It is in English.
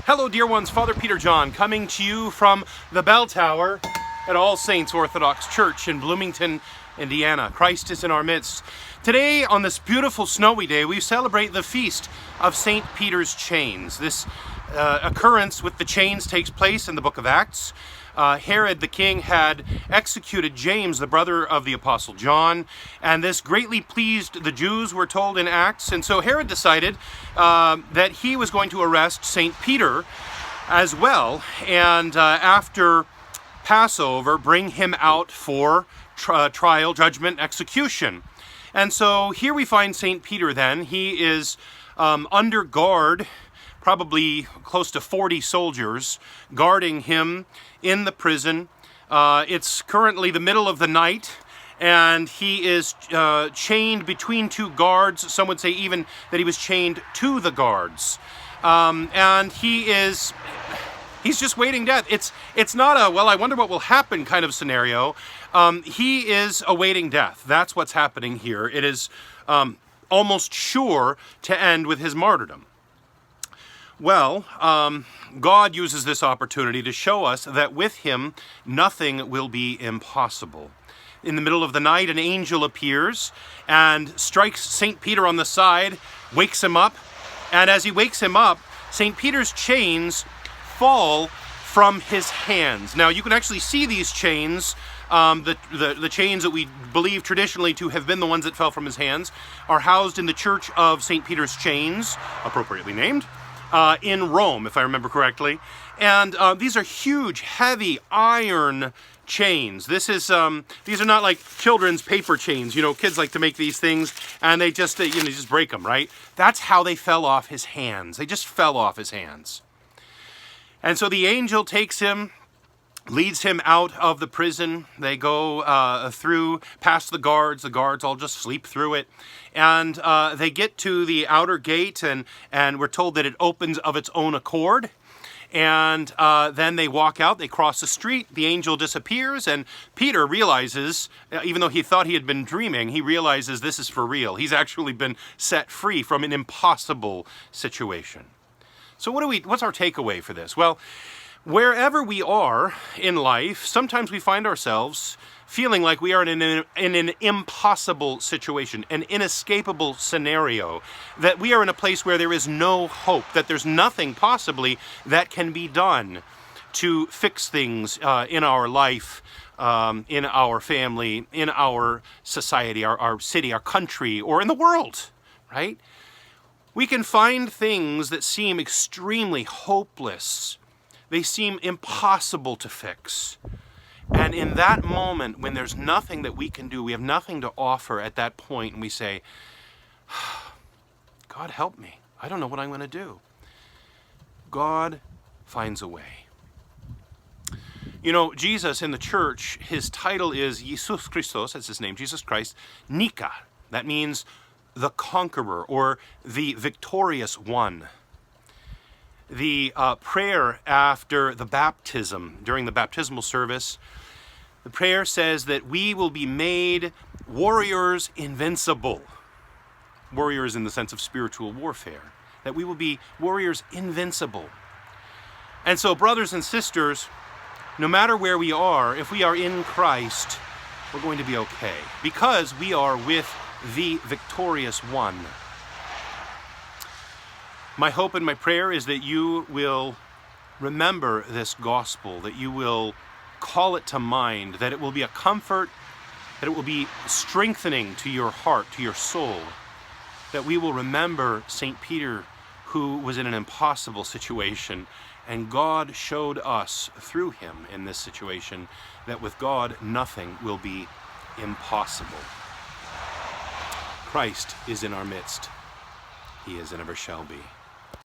Hello, dear ones. Father Peter John coming to you from the bell tower at All Saints Orthodox Church in Bloomington, Indiana. Christ is in our midst. Today, on this beautiful snowy day, we celebrate the feast of St. Peter's Chains. This occurrence with the chains takes place in the book of Acts. Herod the king had executed James, the brother of the Apostle John, and this greatly pleased the Jews, we're told in Acts. And so Herod decided that he was going to arrest St. Peter as well, and after Passover, bring him out for trial, judgment, execution. And so here we find St. Peter then. He is under guard, probably close to 40 soldiers guarding him in the prison. It's currently the middle of the night, and he is chained between two guards. Some would say even that he was chained to the guards. And he's just waiting death. It's not a, well, I wonder what will happen kind of scenario. He is awaiting death. That's what's happening here. It is almost sure to end with his martyrdom. Well, God uses this opportunity to show us that with him, nothing will be impossible. In the middle of the night, an angel appears and strikes St. Peter on the side, wakes him up, and as he wakes him up, St. Peter's chains fall from his hands. Now, you can actually see these chains. The chains that we believe traditionally to have been the ones that fell from his hands are housed in the Church of St. Peter's Chains, appropriately named, in Rome, if I remember correctly. And these are huge, heavy iron chains. These are not like children's paper chains. You know, kids like to make these things and they just break them, right? That's how they fell off his hands. They just fell off his hands. And so the angel takes him, leads him out of the prison. They go past the guards. The guards all just sleep through it. And they get to the outer gate, and we're told that it opens of its own accord. And then they walk out, they cross the street, the angel disappears, and Peter realizes, even though he thought he had been dreaming, he realizes this is for real. He's actually been set free from an impossible situation. So what's our takeaway for this? Well, wherever we are in life, sometimes we find ourselves feeling like we are in an impossible situation, an inescapable scenario, that we are in a place where there is no hope, that there's nothing possibly that can be done to fix things in our life, in our family, in our society, our city, our country, or in the world, right? We can find things that seem extremely hopeless. They seem impossible to fix. And in that moment, when there's nothing that we can do, we have nothing to offer at that point, and we say, God help me. I don't know what I'm going to do. God finds a way. You know, Jesus in the church, his title is Jesus Christos, that's his name, Jesus Christ, Nika. That means the conqueror or the victorious one. The prayer after the baptism, during the baptismal service, the prayer says that we will be made warriors invincible. Warriors in the sense of spiritual warfare. That we will be warriors invincible. And so, brothers and sisters, no matter where we are, if we are in Christ, we're going to be okay. Because we are with the victorious one. My hope and my prayer is that you will remember this gospel, that you will call it to mind, that it will be a comfort, that it will be strengthening to your heart, to your soul, that we will remember St. Peter, who was in an impossible situation, and God showed us through him in this situation that with God nothing will be impossible. Christ is in our midst. He is and ever shall be.